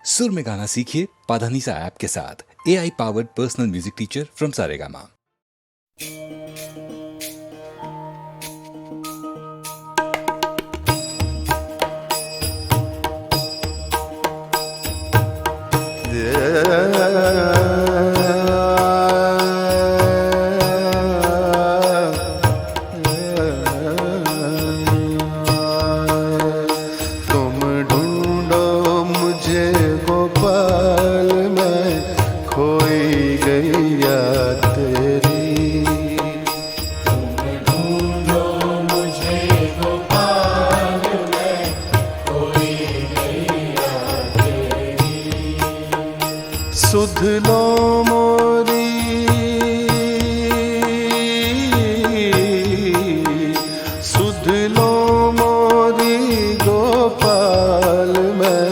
सुर में गाना सीखिए पाधानीसा ऐप के साथ। AI powered personal music teacher from Saregama. तुम ढूंढो मुझे गोपाल, मैं खोई गैया तेरी। तुम ढूंढो मुझे गोपाल, मैं खोई गैया तेरी। सुध लो मोरी, सुध लो मोरी गोपाल, मैं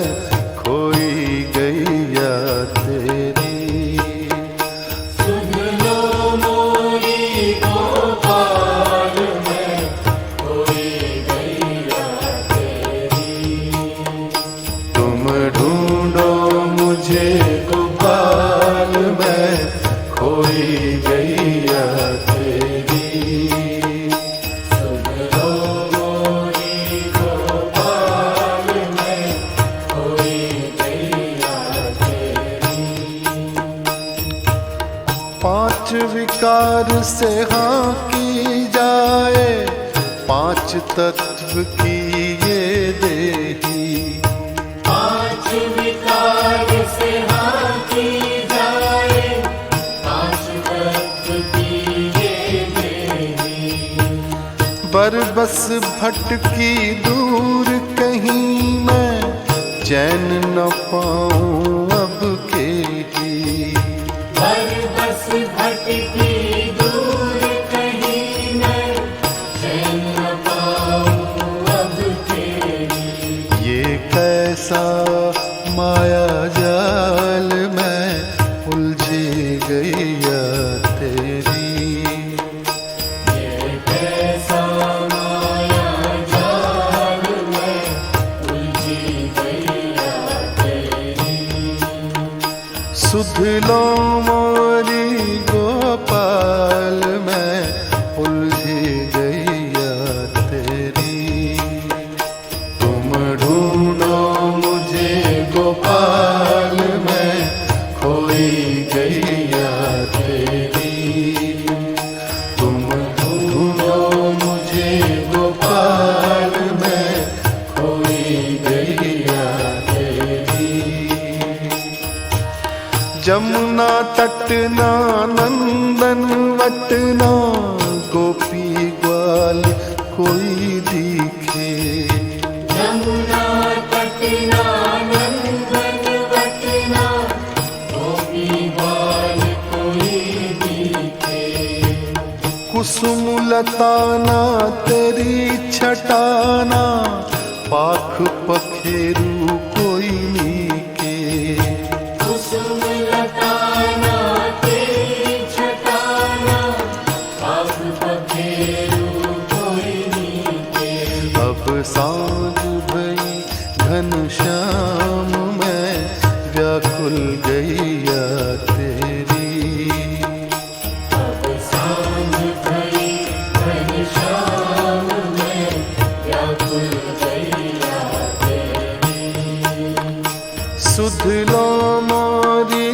खोई गैया तेरी। सुध लो मोरी गोपाल, मैं खोई गैया तेरी। तुम ढूंढो मुझे गोपाल, मैं खोई गैया तेरी। सुध लो मोरी गोपाल, मैं खोई गैया तेरी। पांच विकार से हाँ की जाए, पांच तत्व की ये देही। पांच विकार से हाँ की जाए, पांच तत्व की ये देही। बरबस भटकी दूर कहीं मैं, चैन न पाऊं अब के ही। बरबस भटकी दूर कहीं मैं, चैन न पाऊं अब तेरी। ये कैसा माया जाल, मैं उलझी गैया तेरी। ये कैसा माया जाल, मैं उलझी गैया तेरी। सुध लो मोरी गोपाल, मैं उलझी गैया तेरी। तुम ढूंढो मुझे गोपाल, मैं खोई गैया तेरी। तुम ढूंढो मुझे गोपाल, मैं खोई गैया तेरी। जमुना तटना नंदन वटना, गोपी ग्वाल कोई दिखे। यमुना तटना नंदन वटना, गोपी बाल कोई दिखे। कुसुम लताना तेरी छटाना, पाख पखेरू कोई नीके। कुसुम लताना तेरी छटाना, पाख पखेरू कोई नीके। अब सांझ भई घनश्याम, मैं व्याकुल गैया तेरी। अब सांझ भई घनश्याम, मैं व्याकुल गैया तेरी। सुध लो मोरी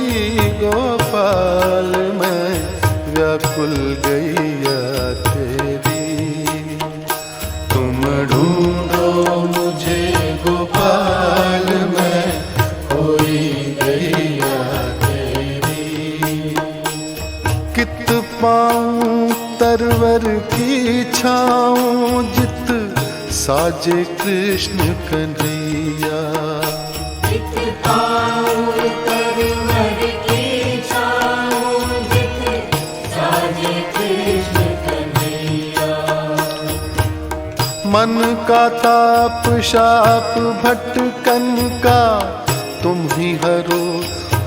गोपाल, मैं व्याकुल गैया तेरी। तुम ढूंढो मुझे गोपाल, मैं खोई गैया तेरी। कित पाऊं तरवर की छाऊं, जित साजे कृष्ण कन्हैया। चित पाऊं तरवर की छाऊं, जित साजे कृष्ण कन्हैया। मन का ताप शाप भटकन का, तुम ही हरो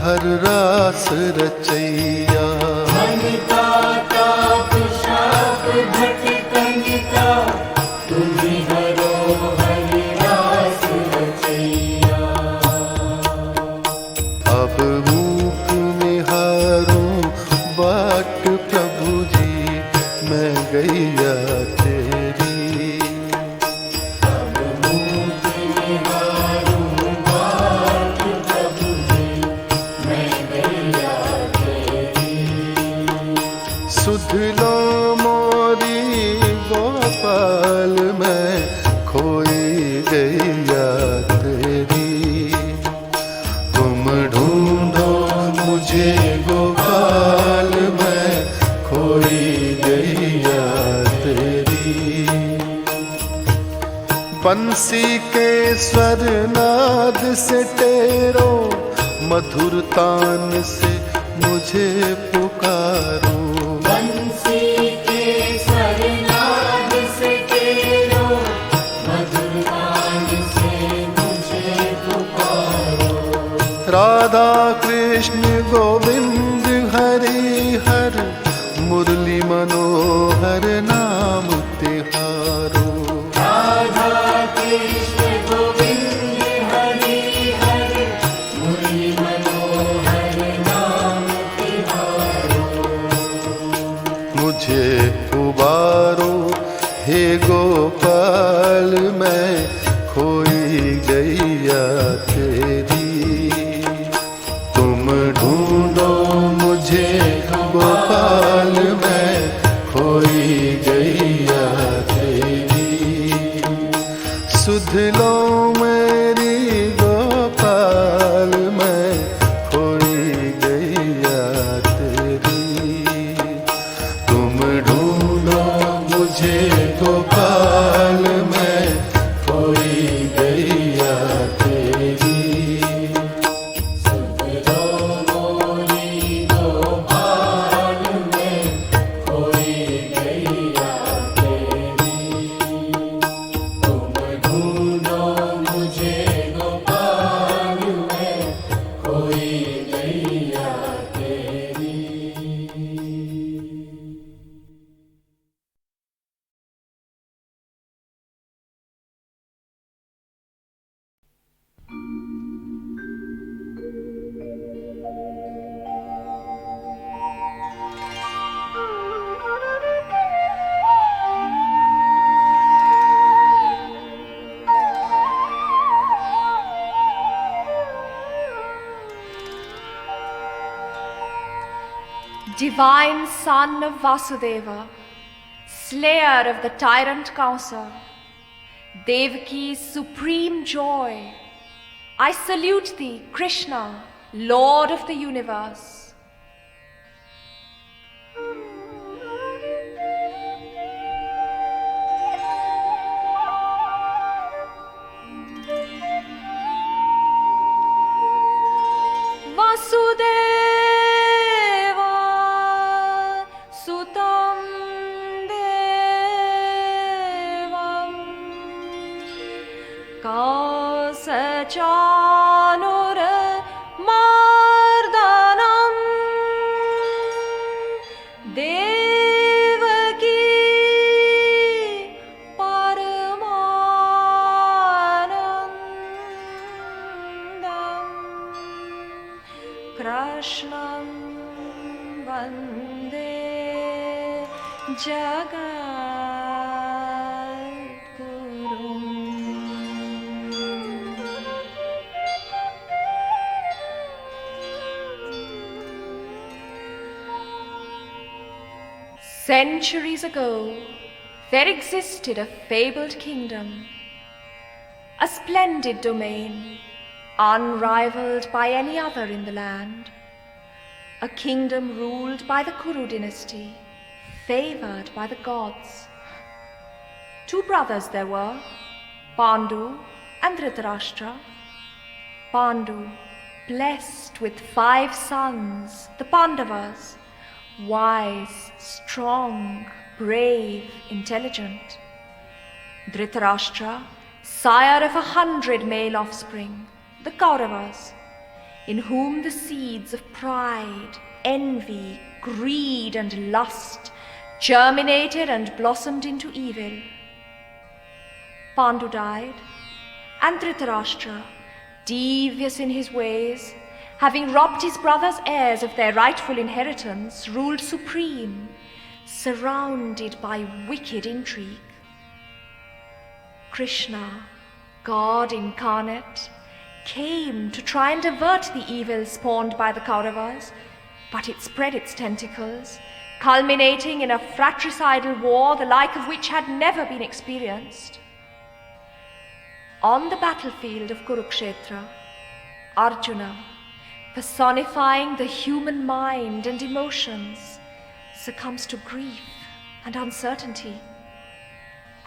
हर रास रचैया। मन का ताप शाप भटकन का, तुम्ही हरो हरि रास रचैया। बंसी के स्वर नाद से टेरो, मधुर तान से मुझे पुकारो। बंसी के स्वर नाद से टेरो, मधुर तान से मुझे पुकारो। राधा कृष्ण गोविंद हरि हर, मुरली मनोहर नाम तिहारो। राधा कृष्ण गोविंद हरि हर, मुरली मनोहर नाम तिहारो। मुझे उबारो हे गोपाल, मैं खोई गैया तेरी। तुम ढूंढो मुझे गोपाल, मैं खोई गैया तेरी। सुध लो मेरी गोपाल, मैं खोई गैया तेरी। तुम ढूंढो मुझे गोपाल, मैं खोई गैया तेरी। Divine Son of Vasudeva, slayer of the tyrant Kamsa, Devaki's supreme joy, I salute thee, Krishna, Lord of the universe. Vasudeva Sutam Devam Kausachanur Mardanam Devaki Paramanandam Krishnam Vande Jagadgurum. Centuries ago, there existed a fabled kingdom, a splendid domain, unrivaled by any other in the land. A kingdom ruled by the Kuru dynasty, favored by the gods. Two brothers there were, Pandu and Dhritarashtra. Pandu, blessed with 5 sons, the Pandavas, wise, strong, brave, intelligent. Dhritarashtra, sire of 100 male offspring, the Kauravas, in whom the seeds of pride, envy, greed, and lust germinated and blossomed into evil. Pandu died, and Dhritarashtra, devious in his ways, having robbed his brother's heirs of their rightful inheritance, ruled supreme, surrounded by wicked intrigue. Krishna, God incarnate, came to try and avert the evil spawned by the Kauravas, but it spread its tentacles, culminating in a fratricidal war the like of which had never been experienced. On the battlefield of Kurukshetra, Arjuna, personifying the human mind and emotions, succumbs to grief and uncertainty.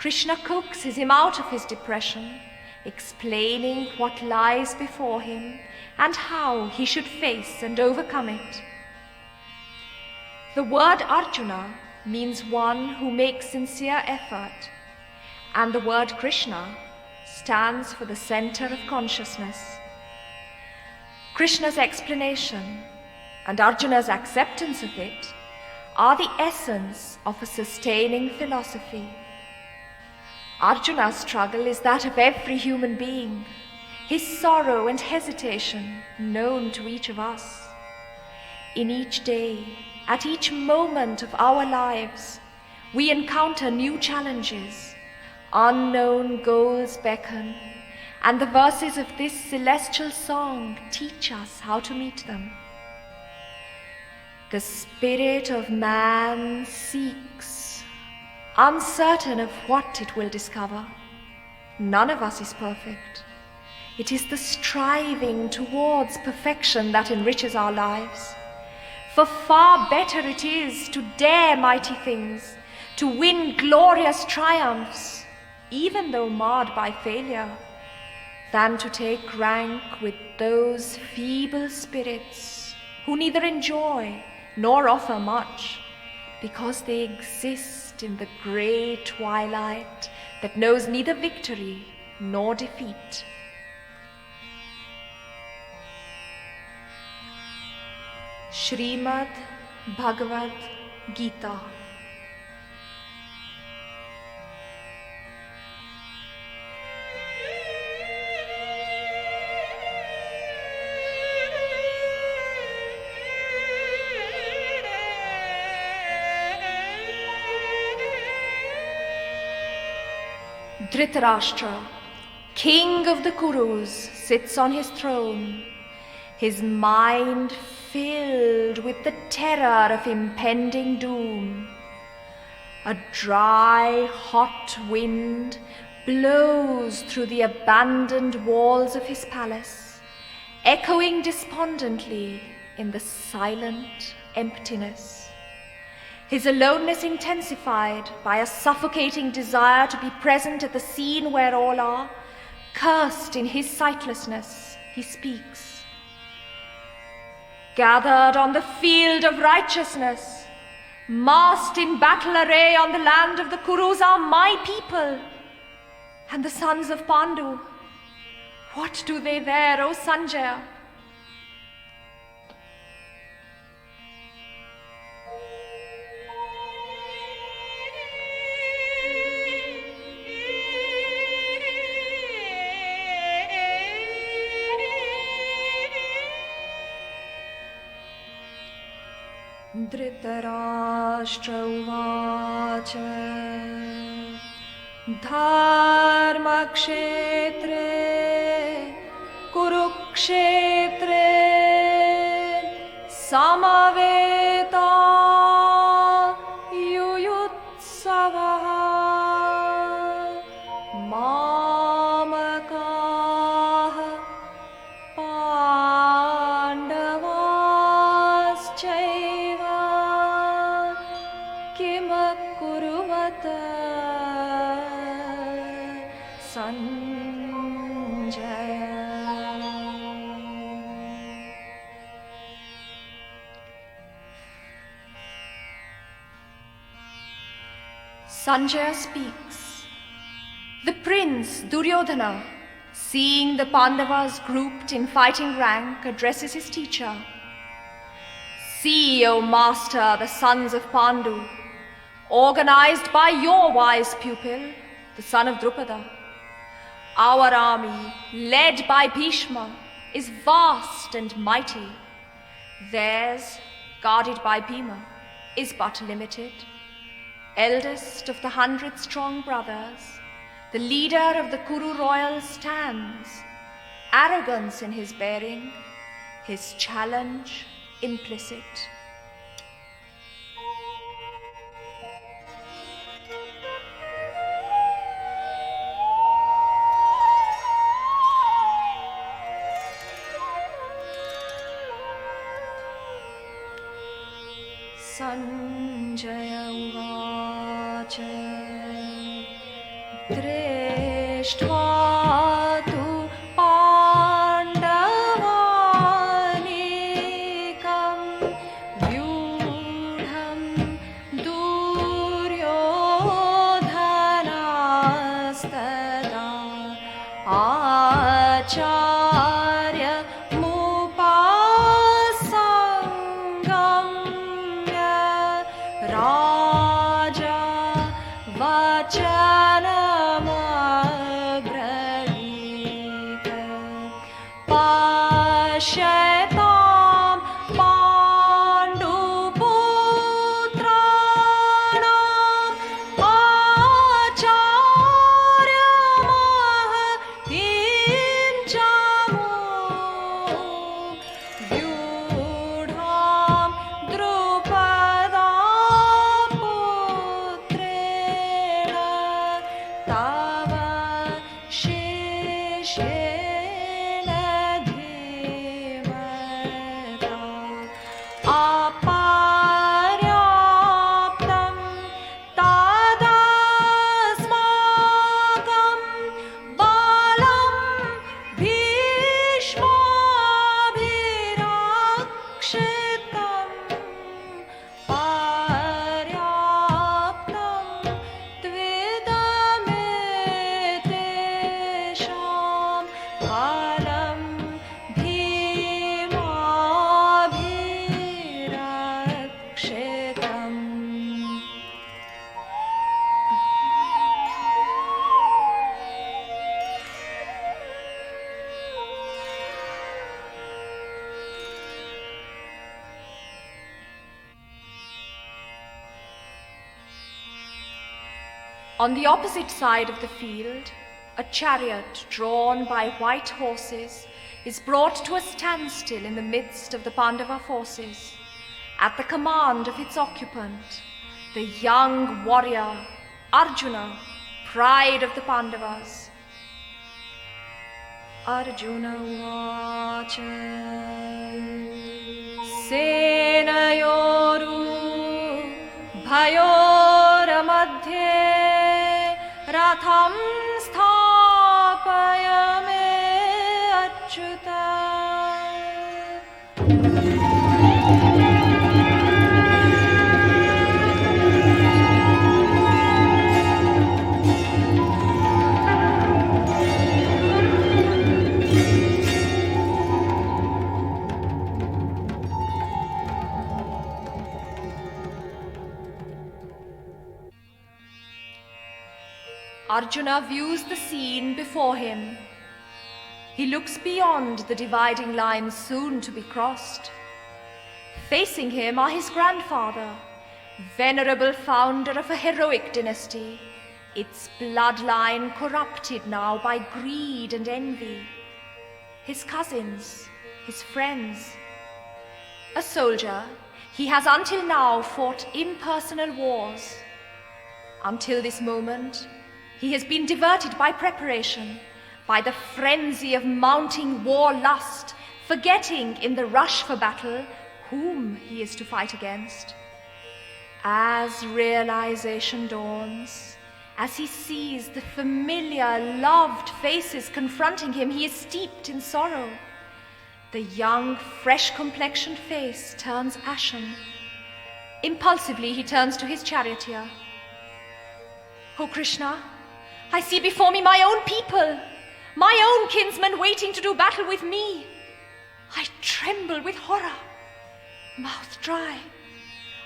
Krishna coaxes him out of his depression, explaining what lies before him and how he should face and overcome it. The word Arjuna means one who makes sincere effort, and the word Krishna stands for the center of consciousness. Krishna's explanation and Arjuna's acceptance of it are the essence of a sustaining philosophy. Arjuna's struggle is that of every human being, his sorrow and hesitation known to each of us. In each day, at each moment of our lives, we encounter new challenges, unknown goals beckon, and the verses of this celestial song teach us how to meet them. The spirit of man seeks, uncertain of what it will discover. None of us is perfect. It is the striving towards perfection that enriches our lives. For far better it is to dare mighty things, to win glorious triumphs, even though marred by failure, than to take rank with those feeble spirits who neither enjoy nor offer much, because they exist in the grey twilight that knows neither victory nor defeat. Shrimad Bhagavad Gita. Dhritarashtra, king of the Kurus, sits on his throne, his mind filled with the terror of impending doom. A dry, hot wind blows through the abandoned walls of his palace, echoing despondently in the silent emptiness. His aloneness intensified by a suffocating desire to be present at the scene where all are. Cursed in his sightlessness, he speaks. Gathered on the field of righteousness, massed in battle array on the land of the Kurus are my people and the sons of Pandu. What do they there, O Sanjaya? Dhritarashtra uvacha dharmakshetre kurukshetre samaveta yuyutsavaha mamakaha pandavaschaiva kimakuruvata Sanjaya. Sanjaya speaks. The prince Duryodhana, seeing the Pandavas grouped in fighting rank, addresses his teacher. See, O master, the sons of Pandu, organized by your wise pupil, the son of Drupada. Our army, led by Bhishma, is vast and mighty. Theirs, guarded by Bhima, is but limited. Eldest of the 100 strong brothers, the leader of the Kuru royal stands, arrogance in his bearing, his challenge implicit. Sanjaya uvacha दृष्ट्वा तु पाण्डवानीकं व्यूढं दुर्योधनास्तदा आचार्यमुपासङ्गम्य राजा वचनमब्रवीत् पश्यतां पाण्डुपुत्राणाम् आचार्यमहतीं च व्यूढां द्रुपदापुत्रेण तव शिष्येण धीमता अपर्याप्तं तदस्माकं बलं भीष्माभिरक्षितं पर्याप्तं त्विदमेतेषां बलं भीमाभिरक्षितम्. On the opposite side of the field, a chariot drawn by white horses is brought to a standstill in the midst of the Pandava forces, at the command of its occupant, the young warrior Arjuna, pride of the Pandavas. Arjuna vacha senayoru bhayoramadhye ratham sthapaya me achyuta. Arjuna views the scene before him. He looks beyond the dividing lines soon to be crossed. Facing him are his grandfather, venerable founder of a heroic dynasty, its bloodline corrupted now by greed and envy. His cousins, his friends. A soldier, he has until now fought impersonal wars. Until this moment, he has been diverted by preparation, by the frenzy of mounting war lust, forgetting in the rush for battle whom he is to fight against. As realization dawns, as he sees the familiar, loved faces confronting him, he is steeped in sorrow. The young, fresh-complexioned face turns ashen. Impulsively, he turns to his charioteer. "O Krishna, I see before me my own people, my own kinsmen waiting to do battle with me. I tremble with horror, mouth dry.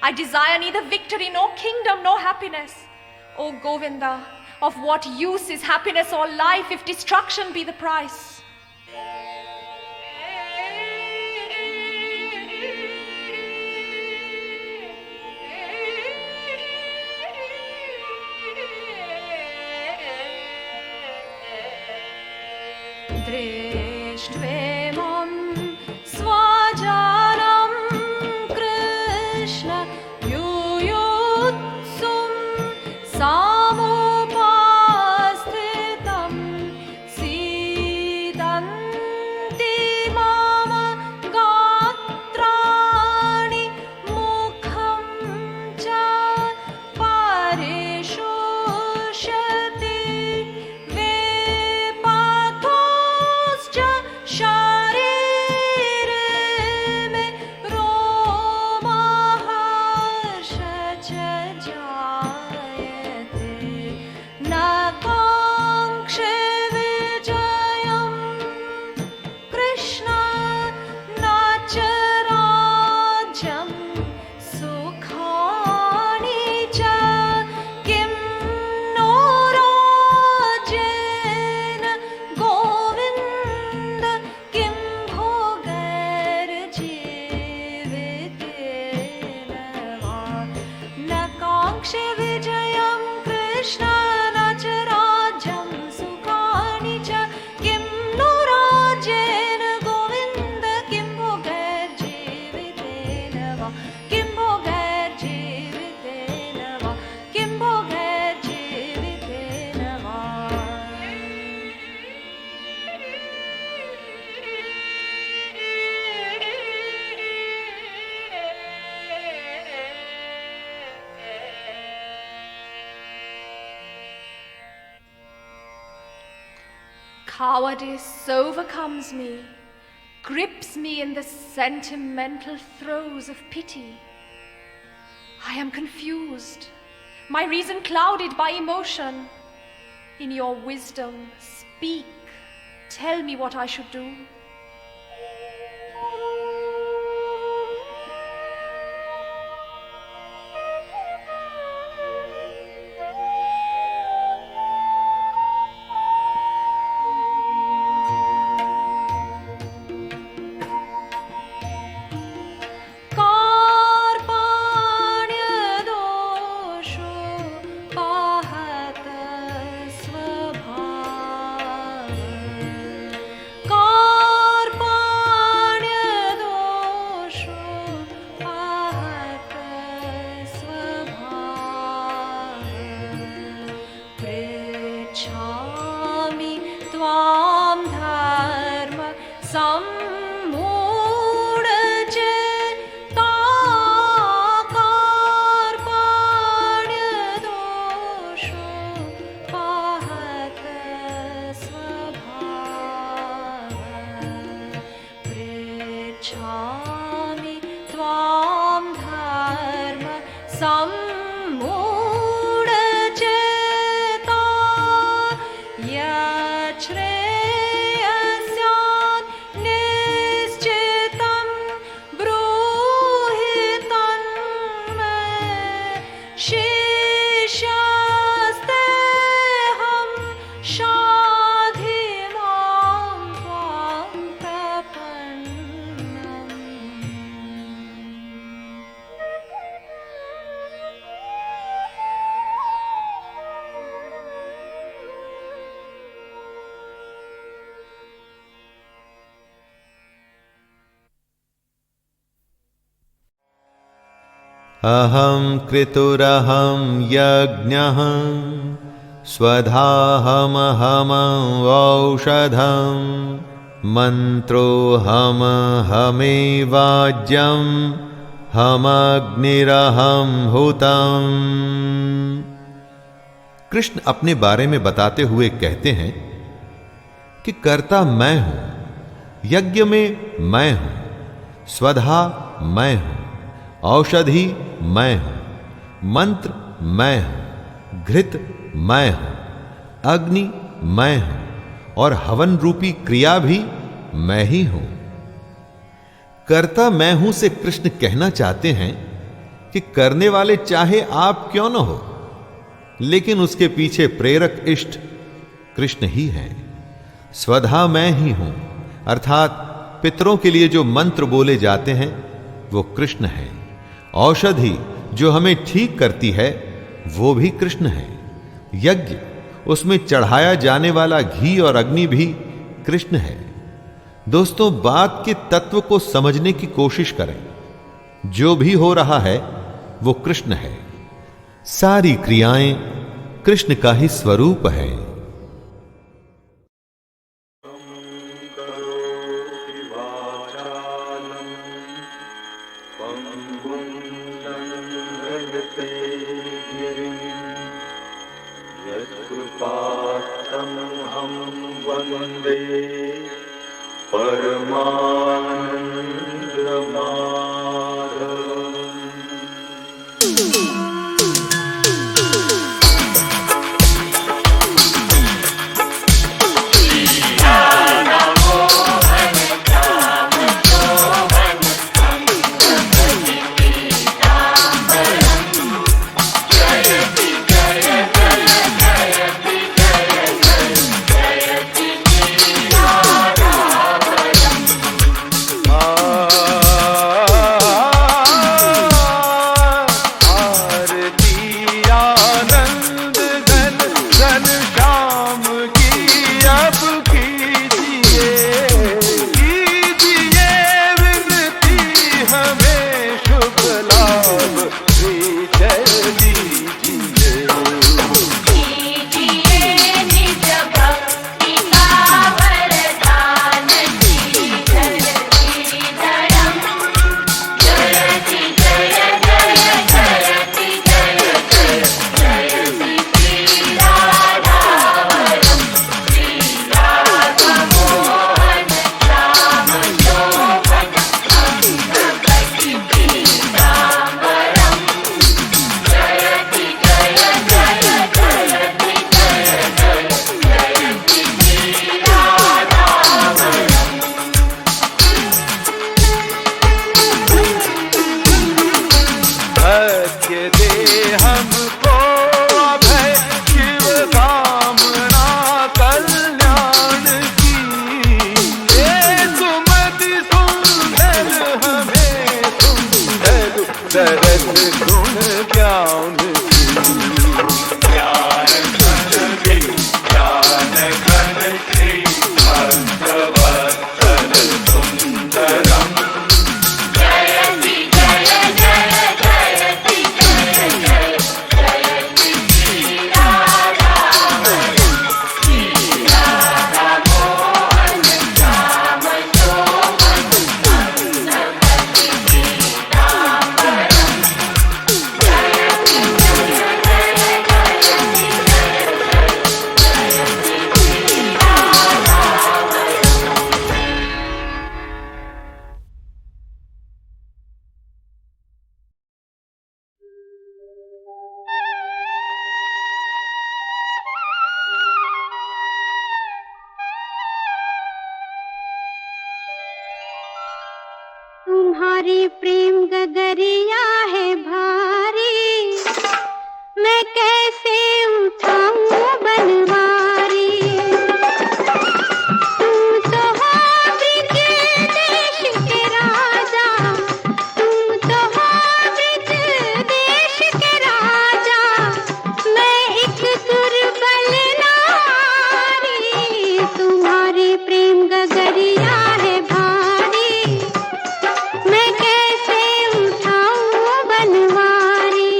I desire neither victory nor kingdom nor happiness. O Govinda, of what use is happiness or life if destruction be the price?" दृष्ट्वेमं स्वजानं Krishna युयुत्सुं सामुपास्थितं सीतापतिं Cowardice overcomes me, grips me in the sentimental throes of pity. I am confused, my reason clouded by emotion. In your wisdom, speak, tell me what I should do. पृच्छामि त्वां धर्म सम्मूढचेता कार्पण्यदोषो पाहत स्वभावः। पृच्छामि त्वां धर्म सम्मूढचेता यच्छ्रेयस्यात् निश्चितं ब्रूहि तन्मे। शिष्यस्तेऽहं शाधिमां त्वां प्रपन्नम्। अहं कृतुरहं यज्ञः स्वधाहमहमौषधं मन्त्रोऽहमहमेवाज्यं हमग्निरहं हुतम्। कृष्ण अपने बारे में बताते हुए कहते हैं कि कर्ता मैं हूं, यज्ञ में मैं हूं, स्वधा मैं हूं, औषधि मैं हूं, मंत्र मैं हूं, घृत मैं हूं, अग्नि मैं हूं और हवन रूपी क्रिया भी मैं ही हूं। कर्ता मैं हूं से कृष्ण कहना चाहते हैं कि करने वाले चाहे आप क्यों न हो, लेकिन उसके पीछे प्रेरक इष्ट कृष्ण ही हैं। स्वधा मैं ही हूं अर्थात पितरों के लिए जो मंत्र बोले जाते हैं वो कृष्ण हैं। औषधि जो हमें ठीक करती है वो भी कृष्ण है। यज्ञ उसमें चढ़ाया जाने वाला घी और अग्नि भी कृष्ण है। दोस्तों, बात के तत्व को समझने की कोशिश करें। जो भी हो रहा है वो कृष्ण है। सारी क्रियाएं कृष्ण का ही स्वरूप है। यत्कृपात्तमहं वन्दे परमानन्दमाधवम्। तुम्हारी प्रेम गगरिया है भारी, मैं कैसे उठाऊं बनवारी। तुम तो हो ब्रिज देश के राजा, तुम तो हो ब्रिज देश के राजा, मैं एक दुर्बल नारी। तुम्हारी प्रेम गगरिया है भारी, मैं कैसे उठाऊं बनवारी।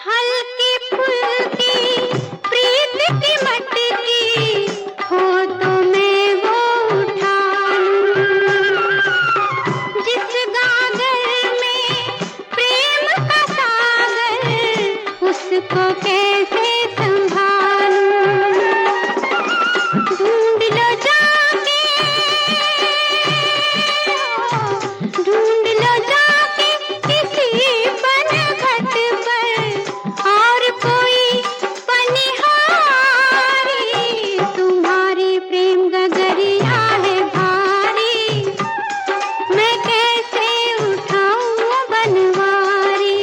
हल्की फुल्की प्रीत की मटकी हो तो मैं वो उठा लूं। जिस गागर में प्रेम का सागर, उसको कैसे संभालूं। ढूंढ लो जाके, ढूंढ लो जाके किसी पनघट पर और कोई पनिहारी। तुम्हारी प्रेम गगरिया है भारी, मैं कैसे उठाऊं बनवारी।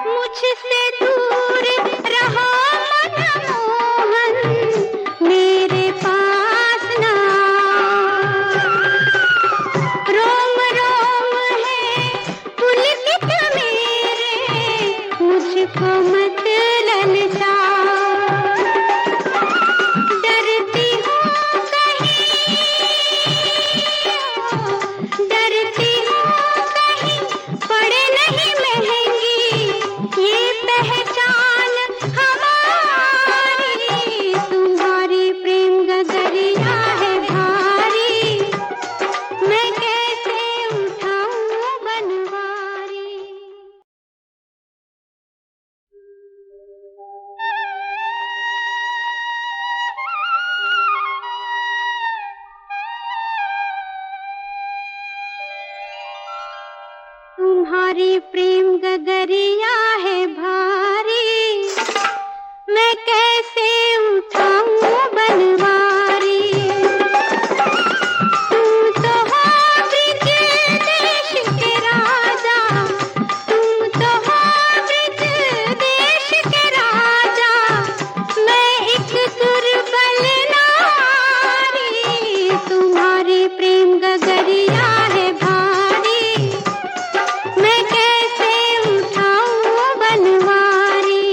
मुझसे दूर रहो मनमोहन, मेरे पास ना। रोम रोम है पुलकित मेरे, मुझको मत ललचा। डरती हूँ कहीं, डरती हूँ कहीं पड़े नहीं महंगी ये पहचान हमारी। तुम्हारी प्रेम गगरिया है भारी, मैं कैसे उठाऊं बनवारी। तुम्हारी प्रेम गगरिया है भारी, मैं कैसे उठाऊं बनवारी। तुम तो हो ब्रिज देश के राजा, तुम तो हो ब्रिज देश के राजा, मैं एक दुर्बल नारी। तुम्हारी प्रेम गगरिया है भारी, मैं कैसे उठाऊं बनवारी।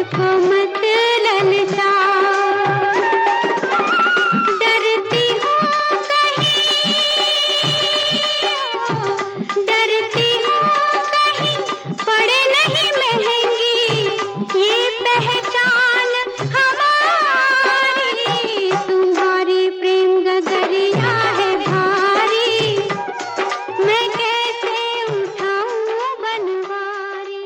मुझको मत ललचा, डरती हूँ कहीं, डरती हूँ कहीं पड़े नहीं महंगी ये पहचान हमारी। तुम्हारी प्रेम गगरिया है भारी, मैं कैसे उठाऊं बनवारी।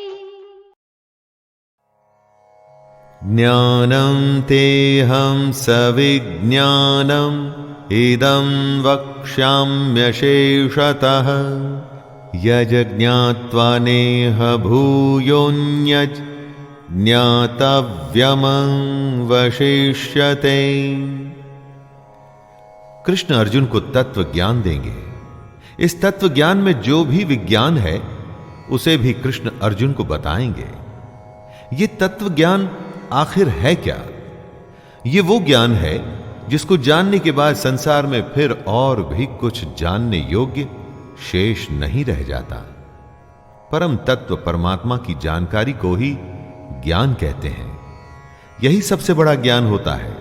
ज्ञानं तेऽहं सविज्ञानम् इदं वक्ष्याम्यशेषतः, यज्ज्ञात्वा नेह भूयोऽन्यज् ज्ञातव्यमवशिष्यते। कृष्ण अर्जुन को तत्व ज्ञान देंगे। इस तत्व ज्ञान में जो भी विज्ञान है उसे भी कृष्ण अर्जुन को बताएंगे। ये तत्व ज्ञान आखिर है क्या? ये वो ज्ञान है जिसको जानने के बाद संसार में फिर और भी कुछ जानने योग्य शेष नहीं रह जाता। परम तत्व परमात्मा की जानकारी को ही ज्ञान कहते हैं। यही सबसे बड़ा ज्ञान होता है।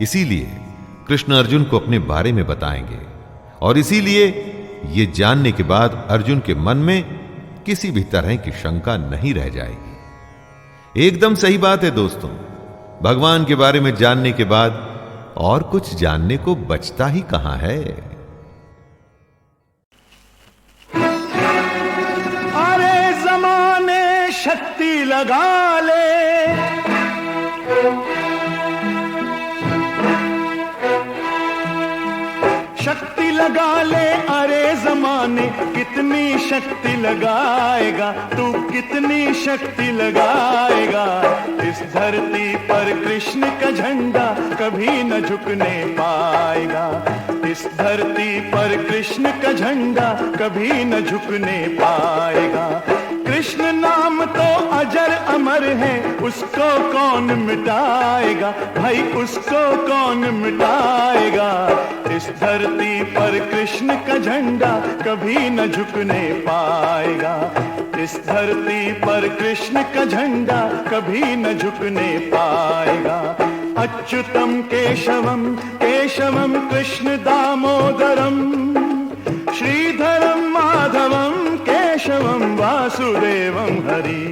इसीलिए कृष्ण अर्जुन को अपने बारे में बताएंगे और इसीलिए ये जानने के बाद अर्जुन के मन में किसी भी तरह की शंका नहीं रह जाएगी। एकदम सही बात है दोस्तों, भगवान के बारे में जानने के बाद और कुछ जानने को बचता ही कहां है। अरे जमाने शक्ति लगा ले, शक्ति लगा ले, अरे जमाने कितनी शक्ति लगाएगा तू, कितनी शक्ति लगाएगा। इस धरती पर कृष्ण का झंडा कभी न झुकने पाएगा, इस धरती पर कृष्ण का झंडा कभी न झुकने पाएगा। कृष्ण नाम तो अजर अमर है, उसको कौन मिटाएगा भाई, उसको कौन मिटाएगा। इस धरती पर कृष्ण का झंडा कभी न झुकने पाएगा, इस धरती पर कृष्ण का झंडा कभी न झुकने पाएगा। अच्युतम केशवम केशवम कृष्ण दामोदरम, श्रीधरम माधवम केशवम वासुदेवम हरि।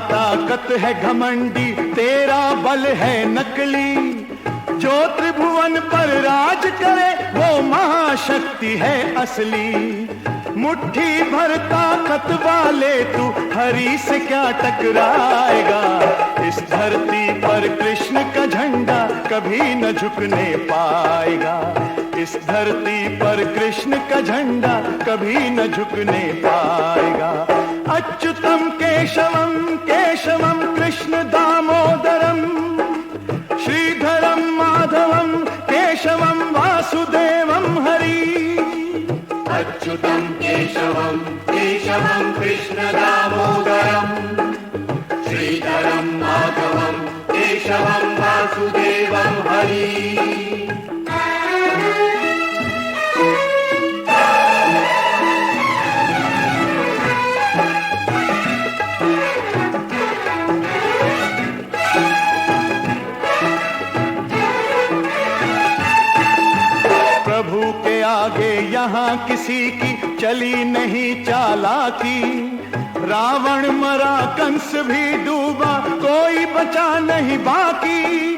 ताकत है घमंडी, तेरा बल है नकली, जो त्रिभुवन पर राज करे वो महाशक्ति है असली। मुट्ठी भर ताकत वाले तू हरि से क्या टकराएगा। इस धरती पर कृष्ण का झंडा कभी न झुकने पाएगा, इस धरती पर कृष्ण का झंडा कभी न झुकने पाएगा। अच्युतम केशवम केशवम कृष्ण दामोदरम, श्रीधरम माधवम केशवम वासुदेवम हरि। अच्युतम केशवम केशवम कृष्ण दामोदरम, श्रीधरम माधवम केशवम वासुदेवम हरि। आगे यहाँ किसी की चली नहीं चालाकी, रावण मरा कंस भी डूबा कोई बचा नहीं बाकी।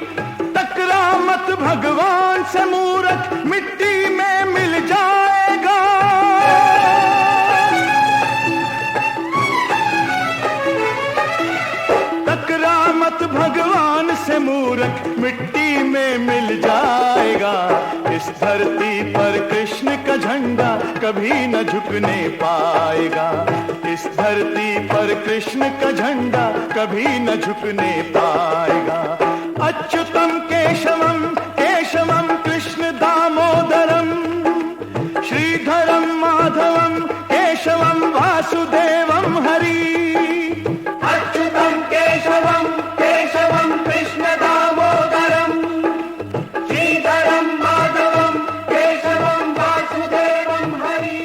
टकरा मत भगवान से मूर्ख मिट्टी में मिल जाएगा, टकरा मत भगवान से मूर्ख मिट्टी में मिल जाएगा। इस धरती पर कृष्ण का झंडा कभी न झुकने पाएगा, इस धरती पर कृष्ण का झंडा कभी न झुकने पाएगा। अच्युतम केशवम केशवम कृष्ण दामोदरम, वासुदेवं हरि अच्युतं केशवं केशवं कृष्ण दामोदरम् श्रीधरं माधवं केशवं वासुदेवं हरि।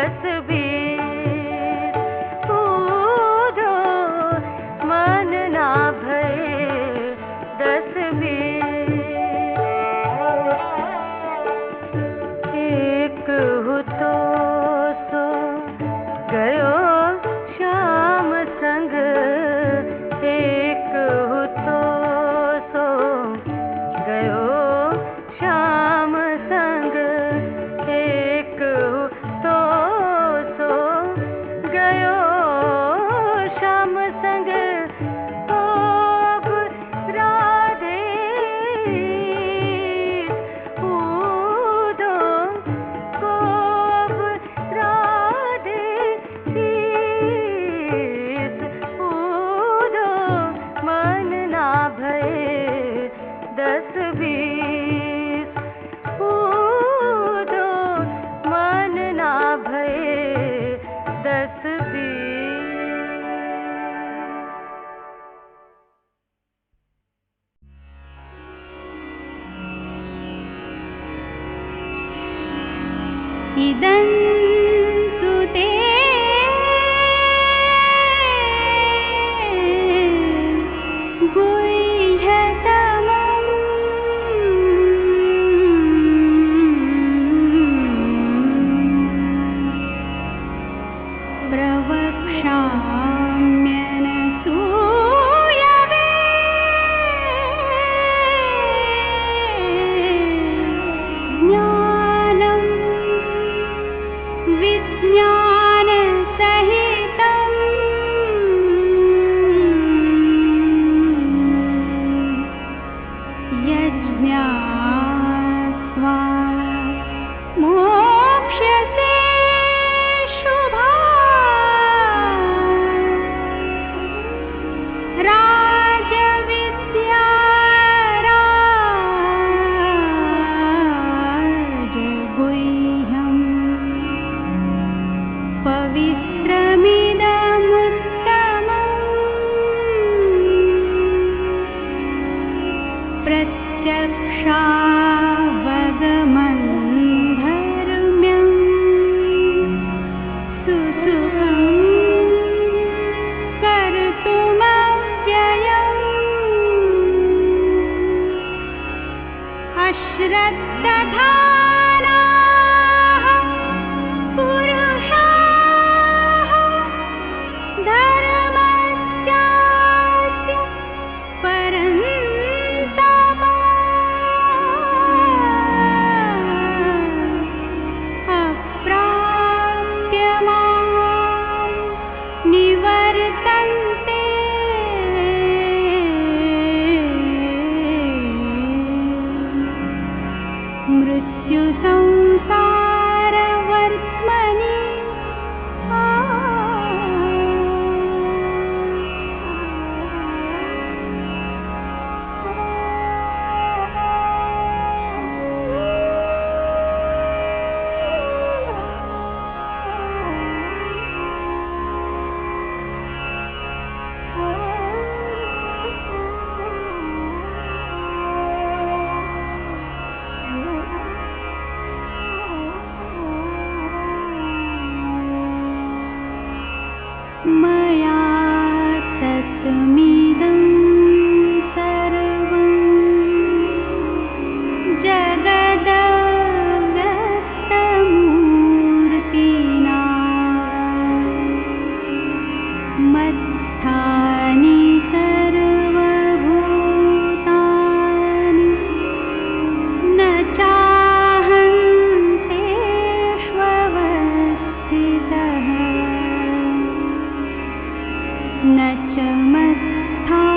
10 20 कूदो मन ना भये 10 20 एक हो तो सो गयो श्याम संग एक हो तो सो गयो श्याम संग एक हो तो सो गयो श्याम संग अब राधे कूदो अब राधे कूदो मन ना भये 10 20 कूदो मन ना भये 10 20 इदन्तु ते गुह्यतमम् प्रवक्ष्याम्यनसूयवे ज्ञानं विज्ञानसहितं यज्ञात्वा मोक्ष्यसे शुभात् राजविद्या राजगुह्यम् पवित्रमिदमुत्तमम् प्रत्यक्षावगमन् धर्म्यम् सुसुखं कर्तुमव्ययम् अश्रद्धधानाः पुरुषाः धर्मस्यास्य परन्तप अप्राप्य मां निवर्तन्ते मृत्युसंसारवर्त्मनि मया तत्मिदं सर्वं जगदव्यक्तमूर्तिना मत्स्थानि सर्वभूतानि न चाहं तेष्वस्थितः न च मत्स्थानि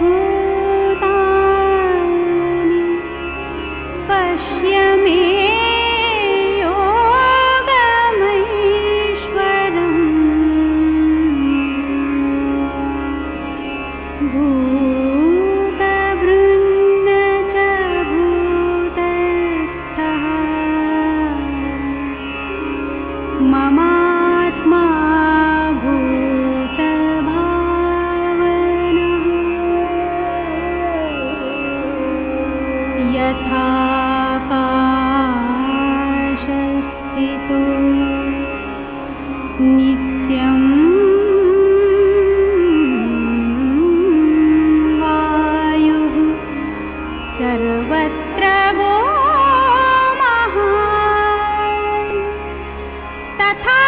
भूतानि पश्य मे योगमैश्वरम् भूतभृन्न च भूतस्थः ममात्मा भूतभावनः यथाकाशस्थितो नित्यं वायुः सर्वत्र वो महान् तथा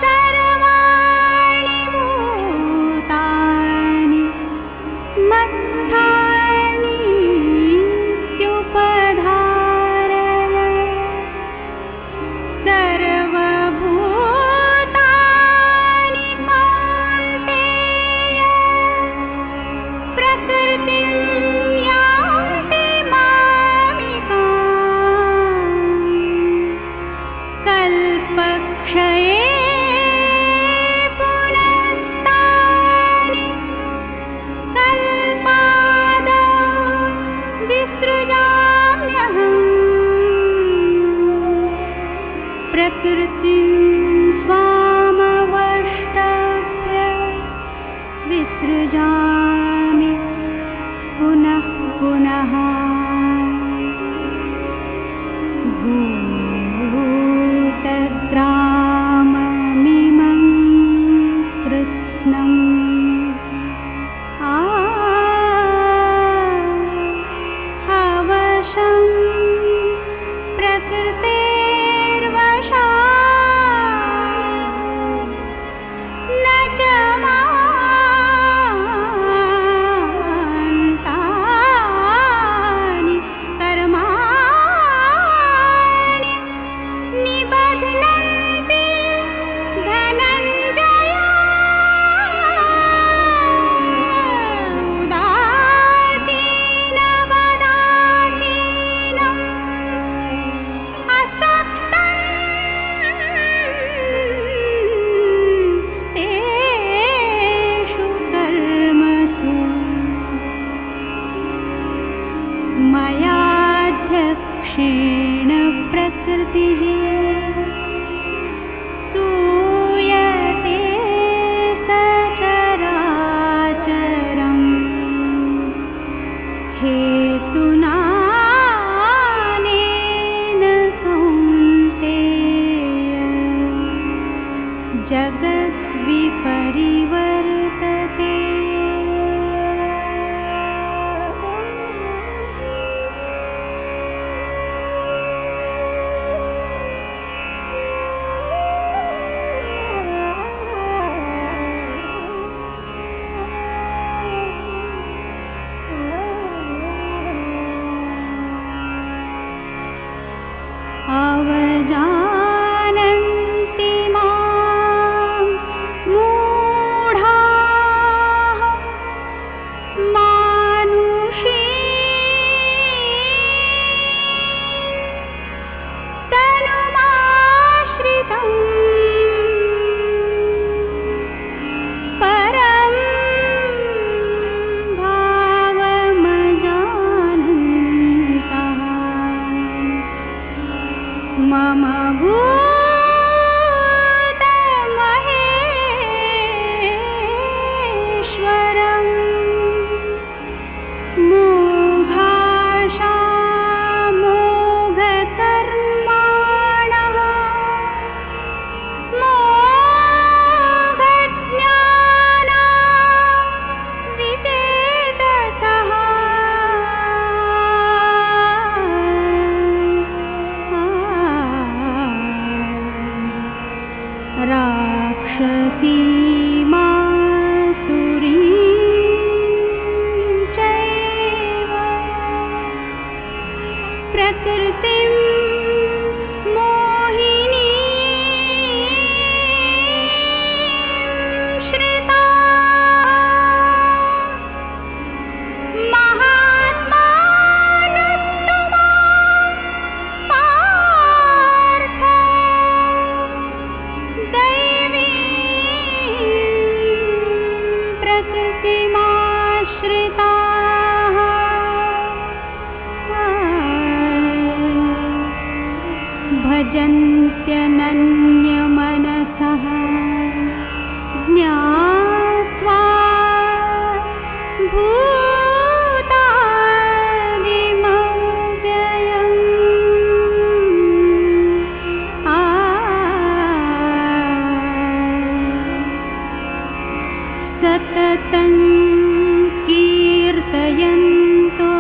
सर्वाणि भूतानि मत्स्थानीत्युपधारय सर्वभूतानि कौन्तेय प्रकृतिं यान्ति मामिकाम् कल्पक्षये पुनस्तानि कल्पादौ विसृजाम्यहम् प्रकृतिं स्वामवष्टभ्य विसृजामि पुनः पुनः भूतग्राममिमं कृत्स्नम् हवशं प्रकृतेर्वशात् न च मान्तानि कर्माणि निबध्नन्ति धनञ्जय उदासीनवदासीनम् असक्तं तेषु कर्मसु मयाध्यक्षेण प्रकृतिः सूयते सचराचरम् हेतुनानेन कौन्तेय जगद्विपरिवर्तते अवजानन्ति मां मूढाः मानुषी तनुमाश्रितम् परं भावमजानन्तः मम भूतमहेश्वरम् मोघाशा मोघकर्माणः मोघज्ञाना विचेतसः राक्षसीमासुरी चैव प्रकृतिं मोहिनी श्रिता महात्मानस्तु मां पार्थ दैवी प्रकृतिमाश्रिताः भजन्त्यनन्यमनसः ज्ञात्वा भूतादिमव्ययम् संकीर्तयन्तो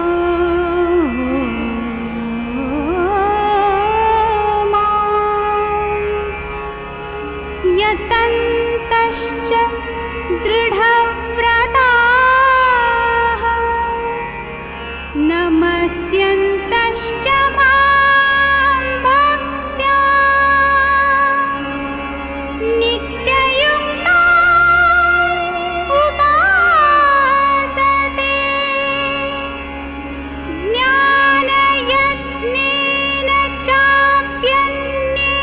मां यतन्तश्च दृढव्रताः नमस्यन्तश्च मां भक्त्या नित्ययुक्ता उपासते ज्ञानयज्ञेन चाप्यन्ये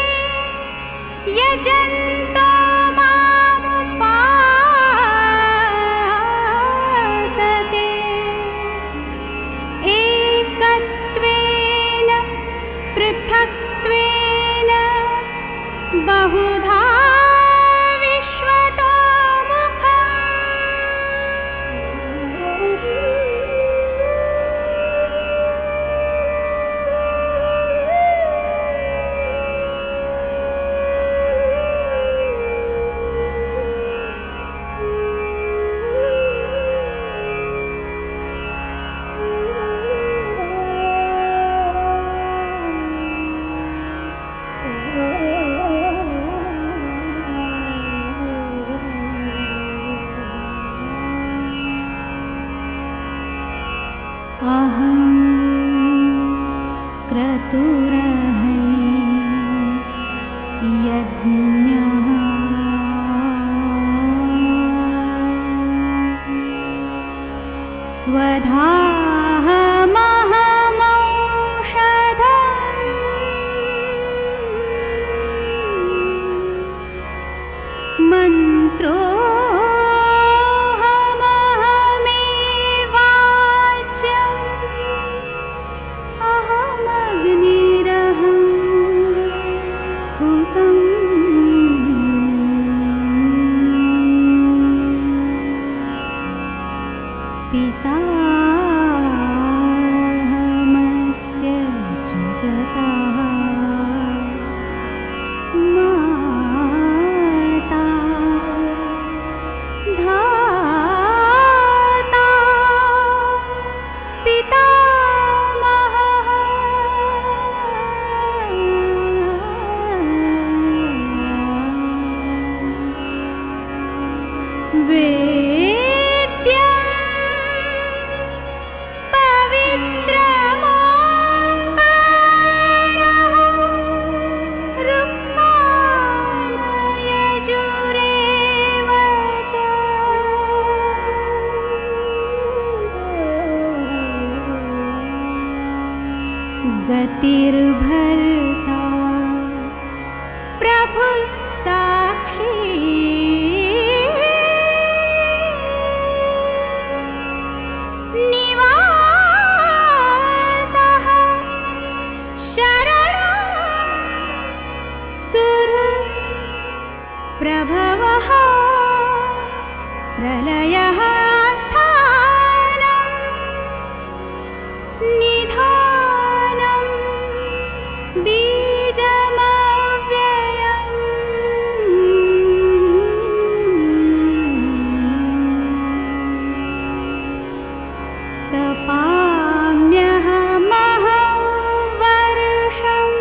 यजन्तो मामुपासते एकत्वेन पृथक्त्वेन बहुधा विश्वतो अहं क्रतुरहं यज्ञः स्वधाहमहमौषधम् मन्त्रोऽहमहमेवाच्यम् अहमग्निरहं हुतम् पितामहमस्य जगतः माता धाता पितामहः वेद्यं पवित्रमोङ्कारः ऋक्मायजुरेव च गतिर्भर्ता प्रभुः साक्षी निवासः शरणं सुहृत् प्रभवः प्रलयः स्थानं निधानं बीजमव्ययम् तपाम्यहमहं वर्षम्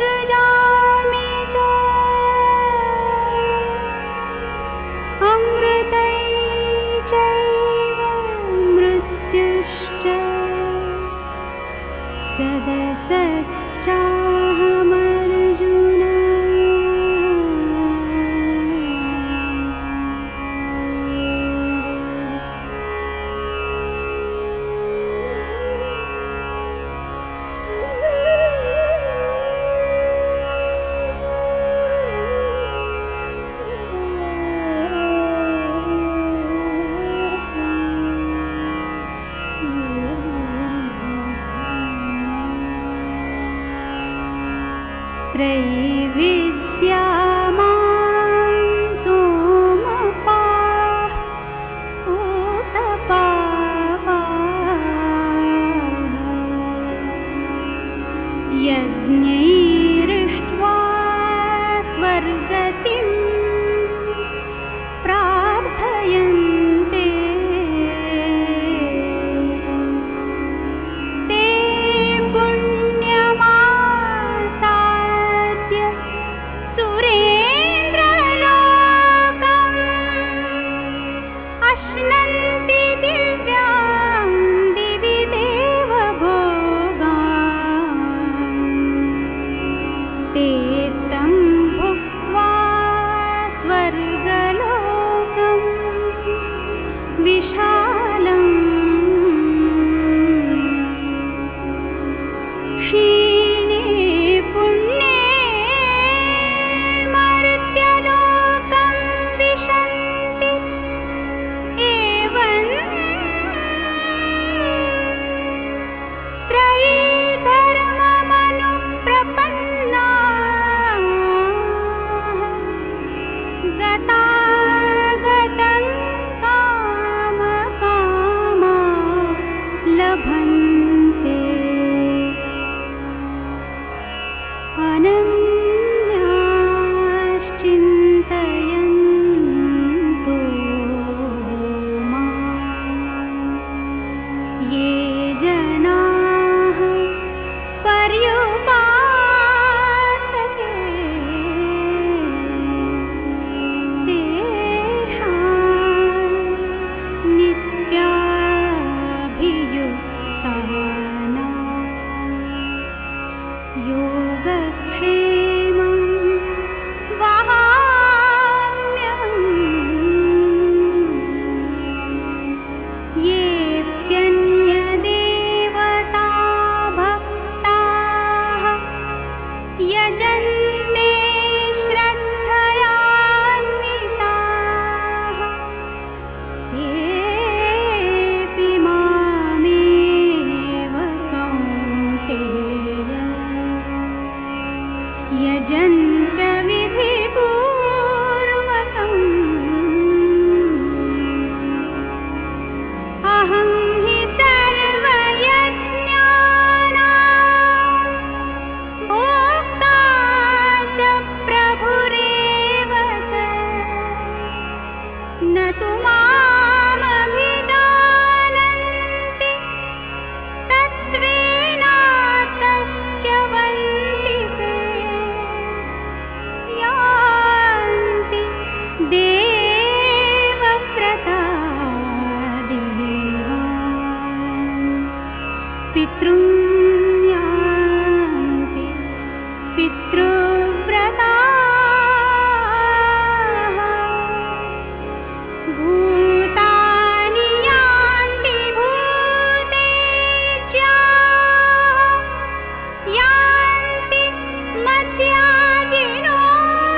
निगृह्णाम्युत्सृजामि च अमृतै चैव मृत्युश्च सदसच्चाहमर्जुन त्रैविद्या मां सोमपा उत्तपाः यज्ञैरिष्ट्वा स्वर्गति यजन्त विधिपूर्वकम् अहं हि सर्वयज्ञानां भोक्ता च प्रभुरेव च न तु मामभिजानन्ति तत्त्वेनातश्च्यवन्ति ते यान्ति देवव्रता देवान् पितॄन् यान्ति पितृव्रताः भूतानि यान्ति भूतेज्याः यान्ति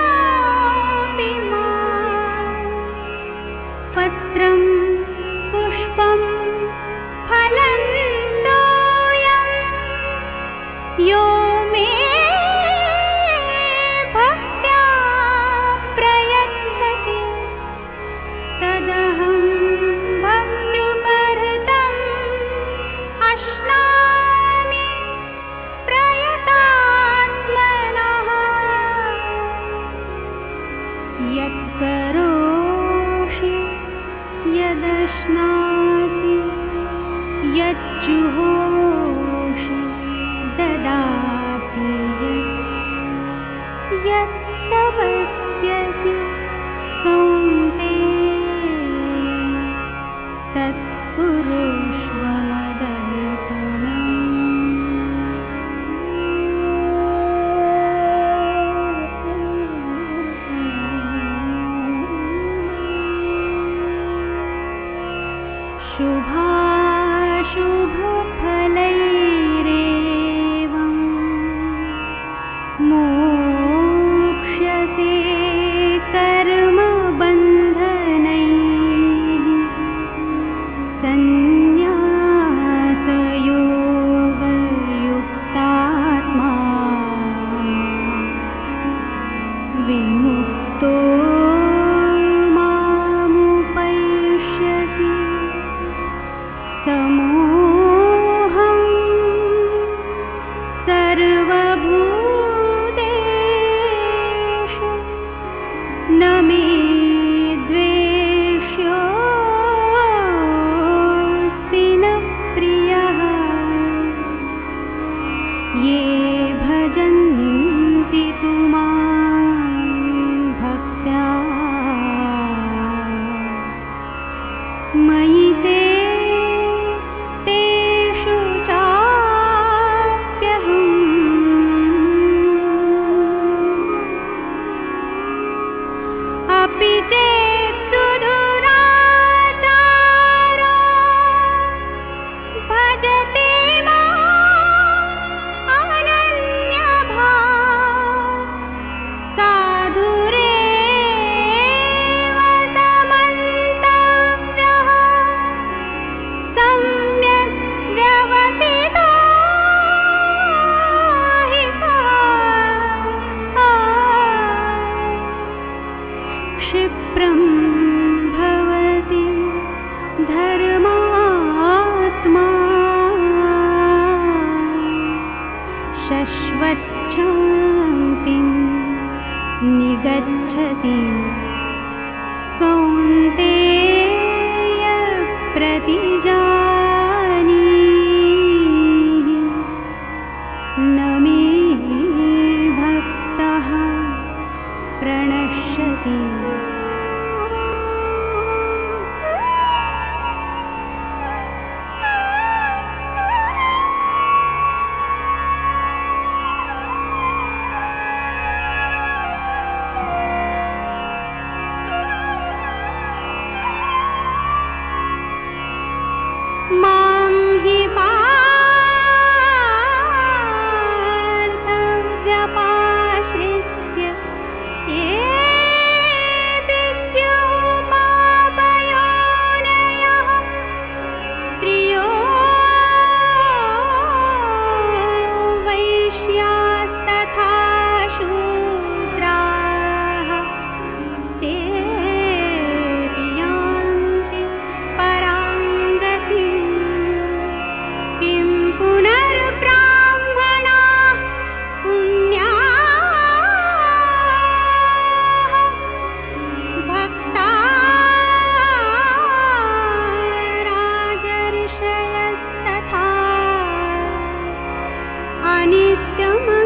मद्याजिनोऽपि माम् पत्रं पुष्पं फलं तोयं यो मे भक्त्या प्रयच्छति तदहं भक्त्युपहृतम् अश्नामि प्रयतात्मनः यत्करोषि यदश्नासि यज्जुहोषि ददासि यत्तपस्यसि कौन्तेय तत्कुरुष्व शुभाशुभफलैरेवं मोक्ष्यसे कर्मबन्धनैः सन्न्यासयोगयुक्तात्मा विमुक्तो मामुपैष्यसि समोऽहं सर्वभूतेषु न मे द्वेष्योऽस्ति न प्रियः ये भजन्ति तु मां भक्त्या मयि तेषु चाप्यहम् अपि चेत् सुदुराचारो भजते माम् अनन्यभाक् साधुरेव समन्तव्यः सम्यक् व्यवसितो हि क्षिप्रं भवति धर्मात्मा शश्वच्छान्तिं निगच्छति कौन्तेय प्रतिजानीहि न मे भक्तः प्रणश्यति नित्यमस्ति